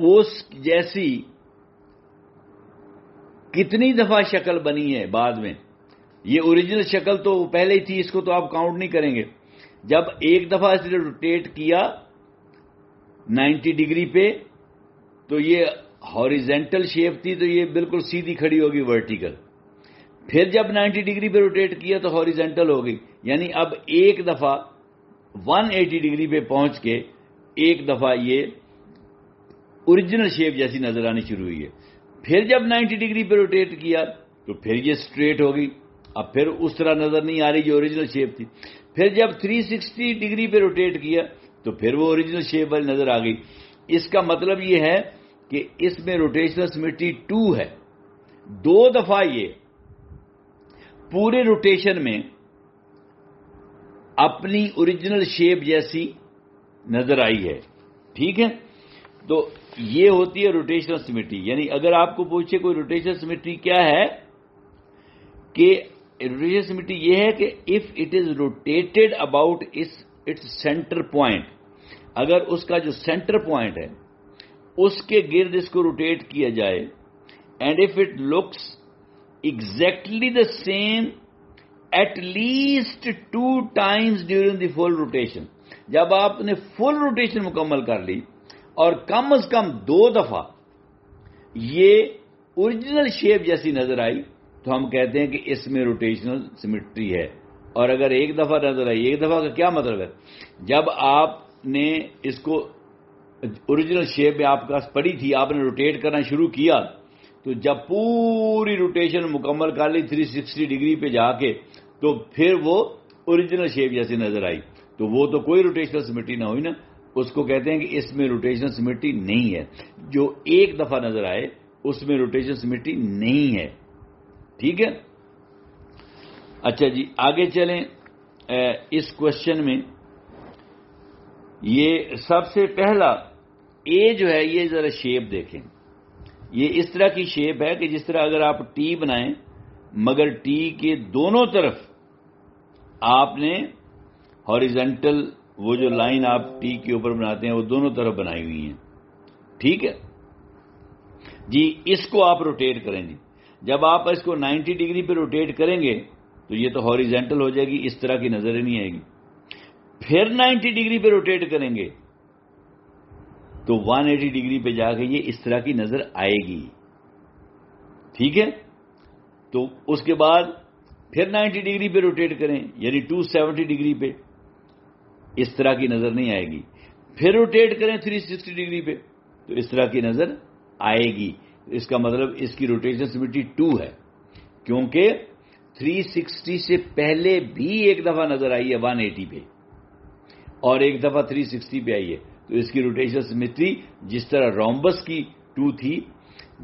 اس جیسی کتنی دفعہ شکل بنی ہے بعد میں. یہ اوریجنل شکل تو پہلے ہی تھی, اس کو تو آپ کاؤنٹ نہیں کریں گے. جب ایک دفعہ اس نے روٹیٹ کیا 90 ڈگری پہ تو یہ ہاریزنٹل شیپ تھی, تو یہ بالکل سیدھی کھڑی ہوگی ورٹیکل. پھر جب 90 ڈگری پہ روٹیٹ کیا تو ہاریزنٹل ہو گئی. یعنی اب ایک دفعہ 180 ڈگری پہ پہنچ کے ایک دفعہ یہ اوریجنل شیپ جیسی نظر آنی شروع ہوئی ہے. پھر جب 90 ڈگری پہ روٹیٹ کیا تو پھر یہ سٹریٹ ہو گئی. اب پھر اس طرح نظر نہیں آ رہی جو اوریجنل شیپ تھی. پھر جب 360 ڈگری پہ روٹیٹ کیا تو پھر وہ اوریجنل شیپ والی نظر آ گئی. اس کا مطلب یہ ہے کہ اس میں روٹیشنل سمیٹری 2 ہے. 2 دفعہ یہ پورے روٹیشن میں اپنی اوریجنل شیپ جیسی نظر آئی ہے. ٹھیک ہے, تو یہ ہوتی ہے روٹیشنل سمیٹری. یعنی اگر آپ کو پوچھے کوئی روٹیشنل سمیٹری کیا ہے, کہ روٹیشنل سمیٹری یہ ہے کہ if it is rotated about its centre point, اگر اس کا جو سینٹر پوائنٹ ہے اس کے گرد اس کو روٹیٹ کیا جائے, and if it looks exactly the same at least 2 times during the full rotation. جب آپ نے فل روٹیشن مکمل کر لی اور کم از کم 2 دفعہ یہ اوریجنل شیپ جیسی نظر آئی تو ہم کہتے ہیں کہ اس میں روٹیشنل سمیٹری ہے. اور اگر ایک دفعہ نظر آئی, ایک دفعہ کا کیا مطلب ہے, جب آپ نے اس کو اوریجنل شیپ میں آپ کے پاس پڑی تھی, آپ نے روٹیٹ کرنا شروع کیا, تو جب پوری روٹیشن مکمل کر لی 360 ڈگری پہ جا کے, تو پھر وہ اوریجنل شیپ جیسی نظر آئی, تو وہ تو کوئی روٹیشنل سمیٹری نہ ہوئی نا. اس کو کہتے ہیں کہ اس میں روٹیشنل سمیٹری نہیں ہے. جو ایک دفعہ نظر آئے اس میں روٹیشنل سمیٹری نہیں ہے. ٹھیک ہے. اچھا جی, آگے چلیں. اس کوشچن میں یہ سب سے پہلا اے جو ہے, یہ ذرا شیپ دیکھیں. یہ اس طرح کی شیپ ہے کہ جس طرح اگر آپ ٹی بنائیں, مگر ٹی کے دونوں طرف آپ نے ہاریزنٹل وہ جو لائن آپ ٹی کے اوپر بناتے ہیں وہ دونوں طرف بنائی ہوئی ہیں. ٹھیک ہے جی. اس کو آپ روٹیٹ کریں گے. جب آپ اس کو 90 ڈگری پہ روٹیٹ کریں گے تو یہ تو ہاریزنٹل ہو جائے گی, اس طرح کی نظر ہی نہیں آئے گی. پھر 90 ڈگری پہ روٹیٹ کریں گے تو 180 ڈگری پہ جا کے یہ اس طرح کی نظر آئے گی. ٹھیک ہے. تو اس کے بعد پھر 90 ڈگری پہ روٹیٹ کریں, یعنی 270 ڈگری پہ, اس طرح کی نظر نہیں آئے گی. پھر روٹیٹ کریں 360 ڈگری پہ تو اس طرح کی نظر آئے گی. اس کا مطلب اس کی روٹیشن سمیٹری 2 ہے, کیونکہ 360 سے پہلے بھی ایک دفعہ نظر آئی ہے 180 پہ اور ایک دفعہ 360 پہ آئی ہے. تو اس کی روٹیشن سمیٹری جس طرح رومبس کی 2 تھی,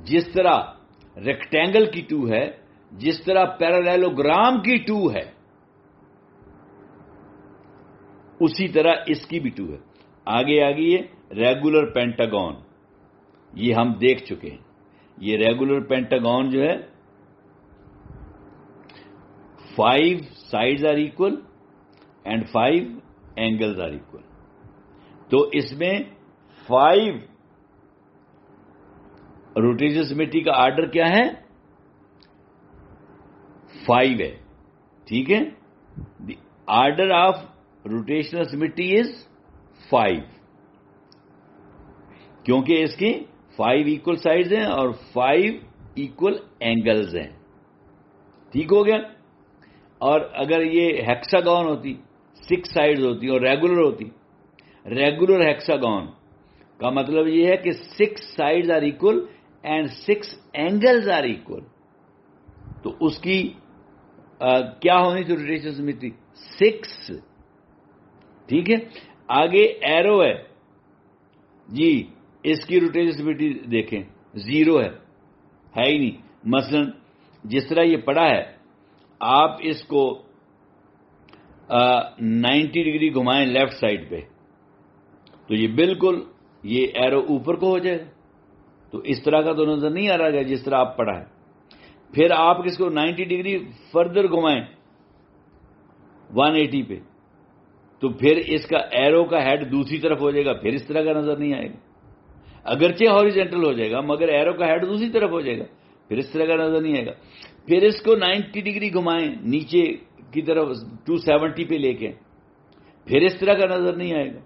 جس طرح ریکٹینگل کی 2 ہے, جس طرح پیرالیلوگرام کی 2 ہے, اسی طرح اس کی بھی 2 ہے. آگے یہ ریگولر پینٹاگون, یہ ہم دیکھ چکے ہیں. یہ ریگولر پینٹاگون جو ہے 5 sides are equal and 5 angles are equal. تو اس میں 5 روٹیشن سمیٹری کا آرڈر کیا ہے, 5 ہے. ٹھیک ہے. The order of rotational symmetry is 5, کیونکہ اس کی 5 ایکول سائڈز ہیں اور 5 ایکول اینگلز ہیں. ٹھیک ہو گیا. اور اگر یہ ہیکساگون ہوتی 6 سائڈز ہوتی اور ریگولر ہوتی, ریگولر ہیکساگون کا مطلب یہ ہے کہ 6 sides are equal and 6 angles are equal. تو اس کی کیا ہونی تھی روٹیشن سمیٹری 6. ٹھیک ہے. آگے ایرو ہے جی, اس کی روٹیشن سمیٹری دیکھیں 0 ہے ہی نہیں. مثلا جس طرح یہ پڑا ہے, آپ اس کو 90 ڈگری گھمائیں لیفٹ سائڈ پہ تو یہ بالکل یہ ایرو اوپر کو ہو جائے گا. تو اس طرح کا تو نظر نہیں آ رہا ہے جس طرح آپ پڑھا ہے. پھر آپ اس کو 90 ڈگری فردر گھمائیں 180 پہ تو پھر اس کا ایرو کا ہیڈ دوسری طرف ہو جائے گا, پھر اس طرح کا نظر نہیں آئے گا. اگرچہ ہاریزونٹل ہو جائے گا مگر ایرو کا ہیڈ دوسری طرف ہو جائے گا، پھر اس طرح کا نظر نہیں آئے گا. پھر اس کو 90 ڈگری گھمائیں نیچے کی طرف 270 پہ لے کے، پھر اس طرح کا نظر نہیں آئے گا.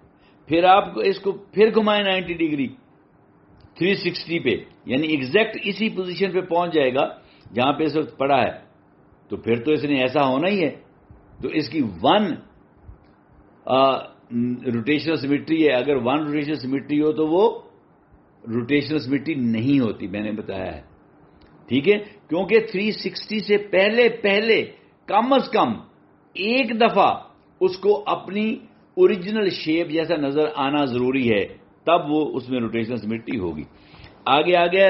پھر آپ اس کو پھر گھمائیں 90 ڈگری 360 پہ، یعنی ایگزیکٹ اسی پوزیشن پہ پہنچ جائے گا جہاں پہ اس وقت پڑا ہے. تو پھر تو اس نے ایسا ہونا ہی ہے. تو اس کی 1 روٹیشنل سیمیٹری ہے. اگر 1 روٹیشنل سیمیٹری ہو تو وہ روٹیشنل سیمیٹری نہیں ہوتی، میں نے بتایا ہے. ٹھیک ہے، کیونکہ 360 سے پہلے کم از کم ایک دفعہ اس کو اپنی اوریجنل شیپ جیسا نظر آنا ضروری ہے، تب وہ اس میں روٹیشنل سیمیٹری ہوگی. آگے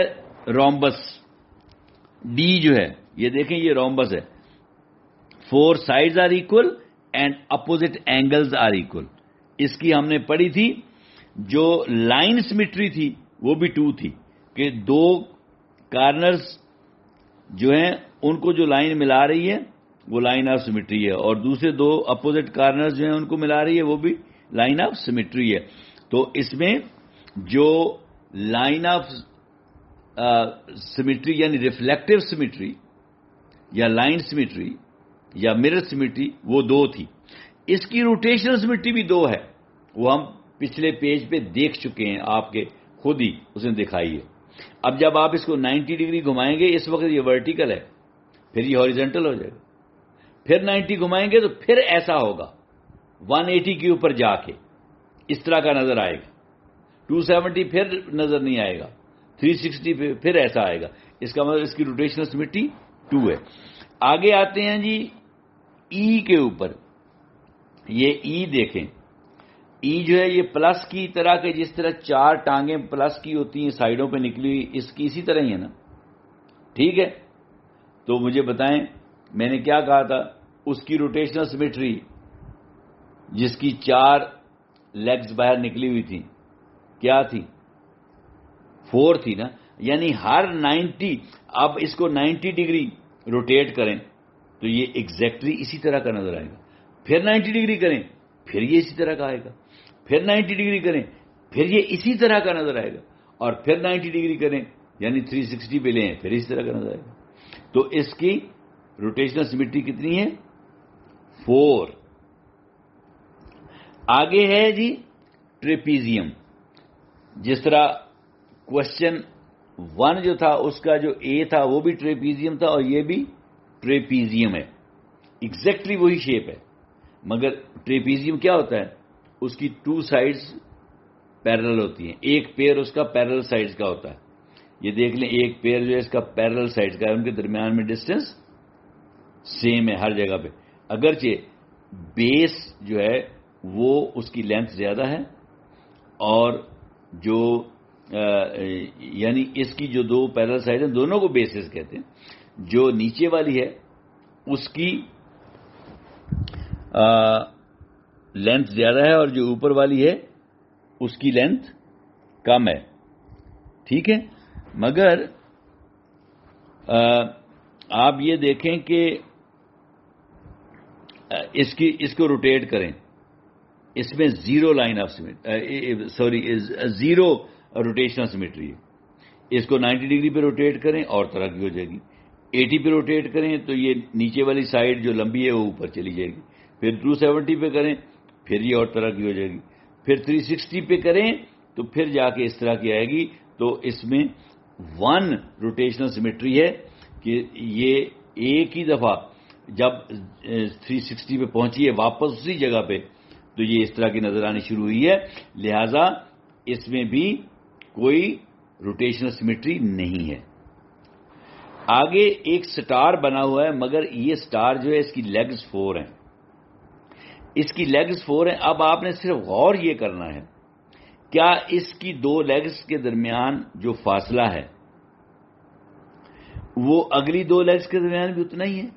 رومبس ڈی جو ہے، یہ دیکھیں یہ رومبس ہے. 4 sides are equal and opposite angles are equal. اس کی ہم نے پڑھی تھی. جو لائن سیمیٹری تھی وہ بھی 2 تھی کہ 2 کارنرز جو ہیں ان کو جو لائن ملا رہی ہے وہ لائن آف سیمیٹری ہے، اور دوسرے 2 اپوزٹ کارنرز جو ہیں ان کو ملا رہی ہے وہ بھی لائن آف سیمیٹری ہے. تو اس میں جو لائن آف سیمیٹری یعنی ریفلیکٹیو سیمیٹری یا لائن سیمیٹری یا مرر سیمیٹری وہ 2 تھی. اس کی روٹیشنل سیمیٹری بھی 2 ہے، وہ ہم پچھلے پیج پہ دیکھ چکے ہیں، آپ کے خود ہی اس نے دکھائی ہے. اب جب آپ اس کو 90 ڈگری گھمائیں گے، اس وقت یہ ورٹیکل ہے، پھر یہ ہاریزونٹل ہو جائے گا. پھر 90 گھمائیں گے تو پھر ایسا ہوگا 180 کے اوپر جا کے اس طرح کا نظر آئے گا. 270 پھر نظر نہیں آئے گا. 360 پہ پھر ایسا آئے گا. اس کا مطلب اس کی روٹیشنل سیمیٹری 2 ہے. آگے آتے ہیں جی ای کے اوپر. یہ ای دیکھیں، ای جو ہے یہ پلس کی طرح کے، جس طرح 4 ٹانگیں پلس کی ہوتی ہیں سائڈوں پہ نکلی ہوئی، اس کی اسی طرح ہی ہے نا. ٹھیک ہے، تو مجھے بتائیں میں نے کیا کہا تھا. اس کی روٹیشنل سیمیٹری جس کی 4 لیگز باہر نکلی ہوئی تھی کیا تھی؟ 4 تھی نا. یعنی ہر 90، اب اس کو 90 ڈگری روٹیٹ کریں تو یہ ایگزیکٹلی اسی طرح کا نظر آئے گا. پھر 90 ڈگری کریں پھر یہ اسی طرح کا آئے گا. پھر 90 ڈگری کریں پھر یہ اسی طرح کا نظر آئے گا. اور پھر 90 ڈگری کریں یعنی 360 پہ لیں پھر اسی طرح کا نظر آئے گا. تو اس کی روٹیشنل سیمیٹری کتنی ہے؟ 4. آگے ہے جی ٹریپیزیم. جس طرح کوشچن 1 جو تھا اس کا جو اے تھا وہ بھی ٹریپیزیم تھا اور یہ بھی ٹریپیزیم ہے. ایگزیکٹلی وہی شیپ ہے، مگر ٹریپیزیم کیا ہوتا ہے؟ اس کی 2 سائڈز پیرل ہوتی ہیں. ایک پیر اس کا پیرل سائڈز کا ہوتا ہے. یہ دیکھ لیں ایک پیر جو ہے اس کا پیرل سائڈز کا ہے، ان کے درمیان میں ڈسٹینس سیم ہے ہر جگہ پہ. اگرچہ بیس جو ہے وہ اس کی لینتھ زیادہ ہے، اور جو یعنی اس کی جو 2 پیرل سائڈ ہیں دونوں کو بیسز کہتے ہیں. جو نیچے والی ہے اس کی لینتھ زیادہ ہے اور جو اوپر والی ہے اس کی لینتھ کم ہے. ٹھیک ہے، مگر آپ یہ دیکھیں کہ اس کو روٹیٹ کریں، اس میں 0 line of zero rotational symmetry ہے. اس کو 90 ڈگری پہ روٹیٹ کریں اور طرح کی ہو جائے گی. 80 پہ روٹیٹ کریں تو یہ نیچے والی سائڈ جو لمبی ہے وہ اوپر چلی جائے گی. پھر 270 پہ کریں پھر یہ اور طرح کی ہو جائے گی. پھر 360 پہ کریں تو پھر جا کے اس طرح کی آئے گی. تو اس میں 1 روٹیشنل سیمیٹری ہے کہ یہ ایک ہی دفعہ جب 360 پہ پہنچی ہے واپس اسی جگہ پہ تو یہ اس طرح کی نظر آنی شروع ہوئی ہے. لہذا اس میں بھی کوئی روٹیشنل سیمیٹری نہیں ہے. آگے ایک سٹار بنا ہوا ہے، مگر یہ سٹار جو ہے اس کی لیگز 4 ہیں. اس کی لیگز 4 ہیں. اب آپ نے صرف غور یہ کرنا ہے کیا اس کی 2 لیگز کے درمیان جو فاصلہ ہے وہ اگلی 2 لیگز کے درمیان بھی اتنا ہی ہے،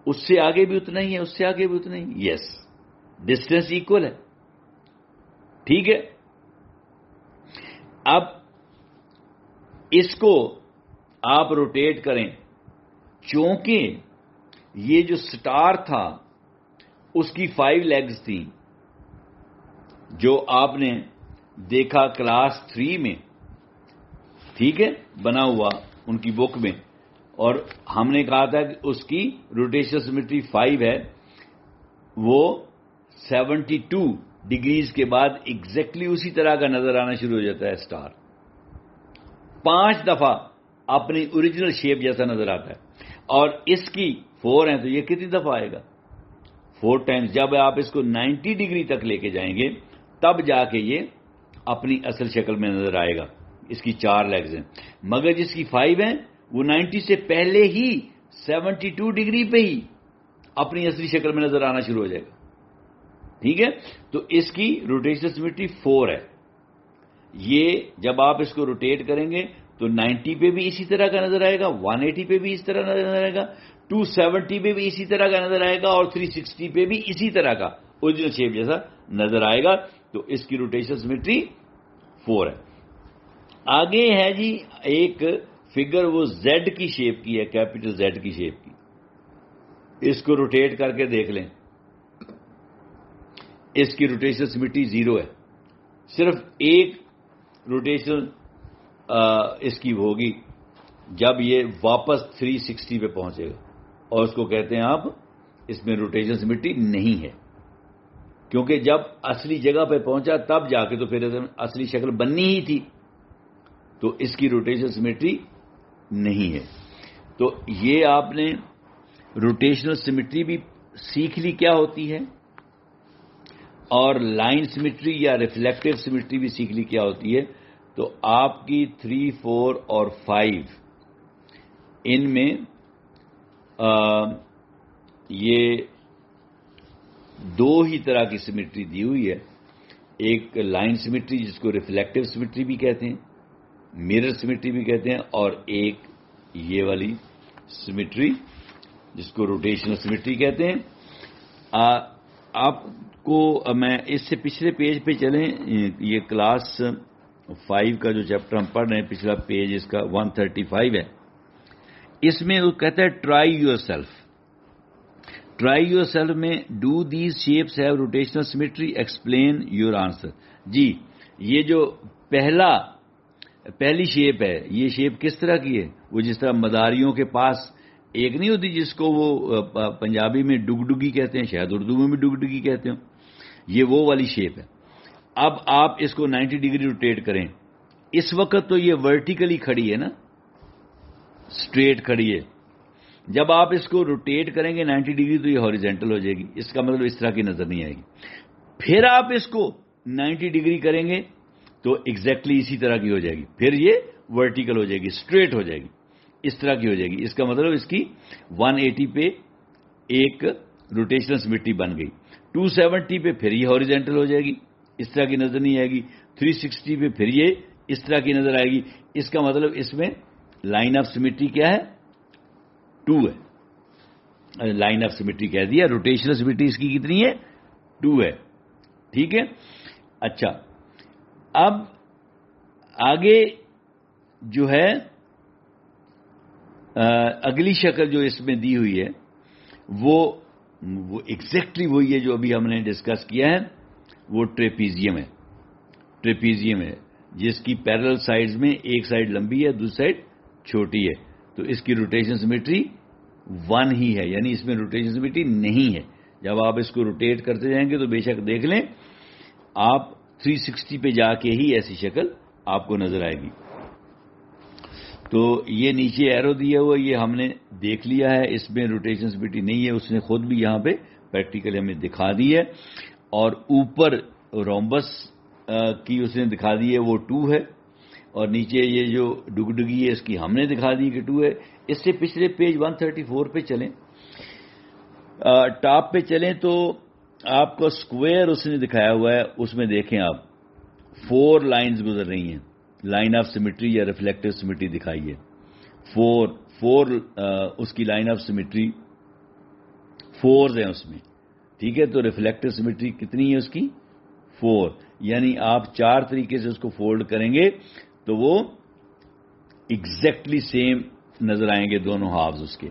اس سے آگے بھی اتنا ہی ہے، اس سے آگے بھی اتنا ہی. یس، ڈسٹینس ایکول ہے. ٹھیک ہے، اب اس کو آپ روٹیٹ کریں. چونکہ یہ جو سٹار تھا اس کی 5 لیگز تھیں جو آپ نے دیکھا کلاس 3 میں ٹھیک ہے, بنا ہوا ان کی بک میں, اور ہم نے کہا تھا کہ اس کی روٹیشنل سیمیٹری 5 ہے. وہ 72 ڈگریز کے بعد ایگزیکٹلی اسی طرح کا نظر آنا شروع ہو جاتا ہے اسٹار. 5 دفعہ اپنی اوریجنل شیپ جیسا نظر آتا ہے, اور اس کی 4 ہیں تو یہ کتنی دفعہ آئے گا؟ 4 ٹائمز. جب آپ اس کو 90 ڈگری تک لے کے جائیں گے تب جا کے یہ اپنی اصل شکل میں نظر آئے گا. اس کی 4 لیگز ہیں, مگر جس کی 5 ہیں وہ 90 سے پہلے ہی 72 ڈگری پہ ہی اپنی اصلی شکل میں نظر آنا شروع ہو جائے گا. ٹھیک ہے, تو اس کی روٹیشنل سیمیٹری 4 ہے. یہ جب آپ اس کو روٹیٹ کریں گے تو 90 پہ بھی اسی طرح کا نظر آئے گا, 180 پہ بھی اس طرح نظر آئے گا, 270 پہ بھی اسی طرح کا نظر آئے گا, اور 360 پہ بھی اسی طرح کا اوریجنل شیپ جیسا نظر آئے گا. تو اس کی روٹیشنل سیمیٹری 4 ہے. آگے ہے جی ایک فگر, وہ زیڈ کی شیپ کی ہے, کیپٹل زیڈ کی شیپ کی. اس کو روٹیٹ کر کے دیکھ لیں, اس کی روٹیشنل سیمیٹری 0 ہے. صرف ایک روٹیشنل اس کی ہوگی جب یہ واپس 360 پہ پہنچے گا, اور اس کو کہتے ہیں آپ, اس میں روٹیشنل سیمیٹری نہیں ہے, کیونکہ جب اصلی جگہ پہ پہنچا تب جا کے تو پھر اصلی شکل بننی ہی تھی, تو اس کی روٹیشنل سیمیٹری نہیں ہے. تو یہ آپ نے روٹیشنل سیمیٹری بھی سیکھ لی کیا ہوتی ہے, اور لائن سیمیٹری یا ریفلیکٹیو سیمیٹری بھی سیکھ لی کیا ہوتی ہے. تو آپ کی 3, 4 اور 5 ان میں یہ 2 ہی طرح کی سیمیٹری دی ہوئی ہے. ایک لائن سیمیٹری جس کو ریفلیکٹیو سیمیٹری بھی کہتے ہیں, میرر سیمیٹری بھی کہتے ہیں, اور ایک یہ والی سیمیٹری جس کو روٹیشنل سیمیٹری کہتے ہیں. آپ کو میں اس سے پچھلے پیج پہ چلیں, یہ کلاس 5 کا جو چیپٹر ہم پڑھ رہے ہیں, پچھلا پیج اس کا 135 ہے. اس میں وہ کہتا ہے try yourself. Try yourself میں do these shapes have rotational symmetry, explain your answer. جی یہ جو پہلی شیپ ہے, یہ شیپ کس طرح کی ہے؟ وہ جس طرح مداریوں کے پاس ایک نہیں ہوتی جس کو وہ پنجابی میں ڈگڈگی کہتے ہیں, شاید اردو میں بھی ڈگڈگی کہتے ہیں, یہ وہ والی شیپ ہے. اب آپ اس کو 90 ڈگری روٹیٹ کریں. اس وقت تو یہ ورٹیکلی کھڑی ہے نا, سٹریٹ کھڑی ہے. جب آپ اس کو روٹیٹ کریں گے 90 ڈگری تو یہ ہاریزونٹل ہو جائے گی. اس کا مطلب اس طرح کی نظر نہیں آئے گی. پھر آپ اس کو 90 ڈگری کریں گے تو ایگزیکٹلی اسی طرح کی ہو جائے گی. پھر یہ ورٹیکل ہو جائے گی, سٹریٹ ہو جائے گی, اس طرح کی ہو جائے گی. اس کا مطلب اس کی 180 پہ ایک روٹیشنل سیمیٹری بن گئی. 270 پہ پھر یہ ہاریزونٹل ہو جائے گی, اس طرح کی نظر نہیں آئے گی. 360 پہ پھر یہ اس طرح کی نظر آئے گی. اس کا مطلب اس میں لائن آف سیمیٹری کیا ہے؟ 2 ہے. لائن آف سیمیٹری کہہ دیا. روٹیشنل سیمیٹری اس کی کتنی ہے؟ 2 ہے. ٹھیک ہے. اچھا, اب آگے جو ہے اگلی شکل جو اس میں دی ہوئی ہے وہ ایگزیکٹلی وہی ہے جو ابھی ہم نے ڈسکس کیا ہے. وہ ٹریپیزیم ہے. ٹریپیزیم ہے جس کی پیرل سائڈز میں ایک سائڈ لمبی ہے, دوسری سائڈ چھوٹی ہے. تو اس کی روٹیشن سیمیٹری 1 ہی ہے, یعنی اس میں روٹیشن سیمیٹری نہیں ہے. جب آپ اس کو روٹیٹ کرتے جائیں گے تو بے شک دیکھ لیں آپ 360 پہ جا کے ہی ایسی شکل آپ کو نظر آئے گی. تو یہ نیچے ایرو دیا ہوا یہ ہم نے دیکھ لیا ہے, اس میں روٹیشن سیمیٹری نہیں ہے. اس نے خود بھی یہاں پہ پریکٹیکلی ہمیں دکھا دی ہے. اور اوپر رومبس کی اس نے دکھا دی ہے, وہ 2 ہے. اور نیچے یہ جو ڈگڈگی ہے اس کی ہم نے دکھا دی کہ 2 ہے. اس سے پچھلے پیج 134 پہ چلیں, ٹاپ پہ چلیں تو آپ کو اسکوائر اس نے دکھایا ہوا ہے. اس میں دیکھیں آپ 4 لائنز گزر رہی ہیں. لائن آف سیمیٹری یا ریفلیکٹیو سیمیٹری دکھائی ہے. 4 اس کی لائن آف سیمیٹری 4 ہیں اس میں. ٹھیک ہے. تو ریفلیکٹیو سیمیٹری کتنی ہے اس کی؟ 4. یعنی آپ 4 طریقے سے اس کو فولڈ کریں گے تو وہ ایگزیکٹلی سیم نظر آئیں گے دونوں ہافز اس کے.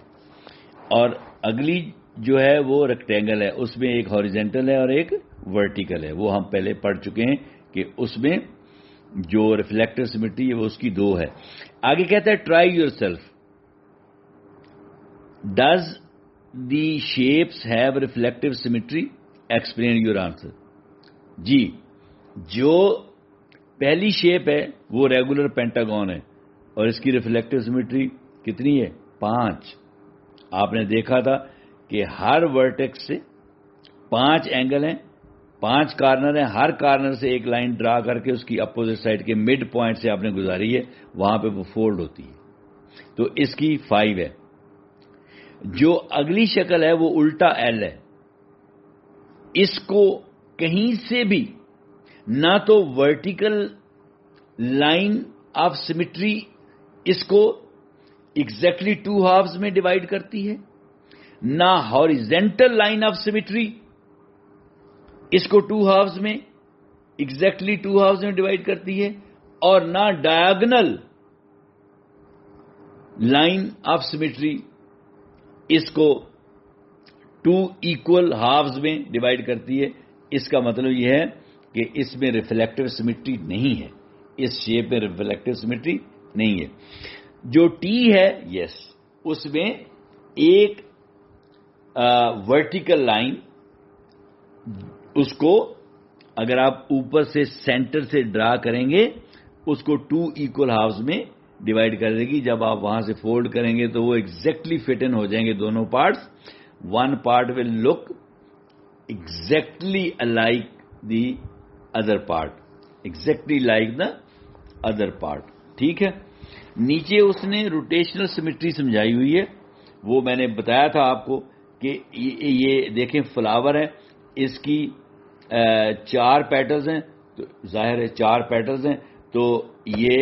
اور اگلی جو ہے وہ ریکٹینگل ہے, اس میں ایک ہاریزونٹل ہے اور ایک ورٹیکل ہے. وہ ہم پہلے پڑھ چکے ہیں کہ اس میں جو ریفلیکٹو سیمیٹری ہے وہ اس کی 2 ہے. آگے کہتا ہے try yourself. Does the shapes have reflective symmetry? Explain your answer. جی جو پہلی شیپ ہے وہ ریگولر پینٹاگون ہے اور اس کی ریفلیکٹو سیمیٹری کتنی ہے؟ 5. آپ نے دیکھا تھا کہ ہر ورٹیکس سے 5 اینگل ہیں، 5 کارنر ہیں، ہر کارنر سے ایک لائن ڈرا کر کے اس کی اپوزٹ سائڈ کے مڈ پوائنٹ سے آپ نے گزاری ہے، وہاں پہ وہ فولڈ ہوتی ہے. تو اس کی 5 ہے. جو اگلی شکل ہے وہ الٹا ایل ہے. اس کو کہیں سے بھی نہ تو ورٹیکل لائن آف سیمیٹری اس کو ایگزیکٹلی 2 ہافز میں ڈیوائڈ کرتی ہے، نہ ہاریزونٹل لائن آف سیمیٹری اس کو 2 ہافز میں ایگزیکٹلی 2 ہافز میں ڈیوائڈ کرتی ہے، اور نہ ڈائیگنل لائن آف سیمیٹری اس کو 2 ایکول ہافز میں ڈیوائڈ کرتی ہے. اس کا مطلب یہ ہے کہ اس میں ریفلیکٹو سیمیٹری نہیں ہے، اس شیپ میں ریفلیکٹو سیمیٹری نہیں ہے. جو ٹی ہے یس اس میں ایک ورٹیکل لائن، اس کو اگر آپ اوپر سے سینٹر سے ڈرا کریں گے اس کو 2 ایکول ہافز میں ڈیوائڈ کر دے گی. جب آپ وہاں سے فولڈ کریں گے تو وہ ایگزیکٹلی فٹ ان ہو جائیں گے دونوں parts. One part will look exactly like the other part, exactly like the other part. ٹھیک ہے. نیچے اس نے روٹیشنل سیمیٹری سمجھائی ہوئی ہے، وہ میں نے بتایا تھا آپ کو کہ یہ دیکھیں فلاور ہے، اس کی 4 پیٹلز ہیں، تو ظاہر ہے 4 پیٹلز ہیں، تو یہ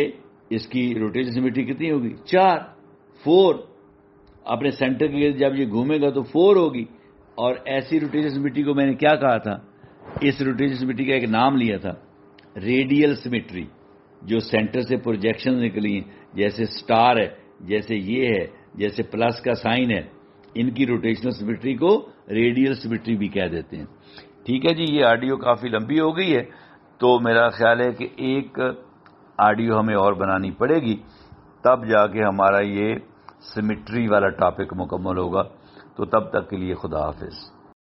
اس کی روٹیشن سیمیٹری کتنی ہوگی؟ 4 اپنے سینٹر کے جب یہ گھومے گا تو 4 ہوگی. اور ایسی روٹیشن سیمیٹری کو میں نے کیا کہا تھا؟ اس روٹیشن سیمیٹری کا ایک نام لیا تھا ریڈیل سیمیٹری. جو سینٹر سے پروجیکشن نکلی ہیں، جیسے سٹار ہے، جیسے یہ ہے، جیسے پلس کا سائن ہے، ان کی روٹیشنل سیمیٹری کو ریڈیل سیمیٹری بھی کہہ دیتے ہیں. ٹھیک ہے جی. یہ آڈیو کافی لمبی ہو گئی ہے، تو میرا خیال ہے کہ ایک آڈیو ہمیں اور بنانی پڑے گی، تب جا کے ہمارا یہ سیمیٹری والا ٹاپک مکمل ہوگا. تو تب تک کے لیے خدا حافظ.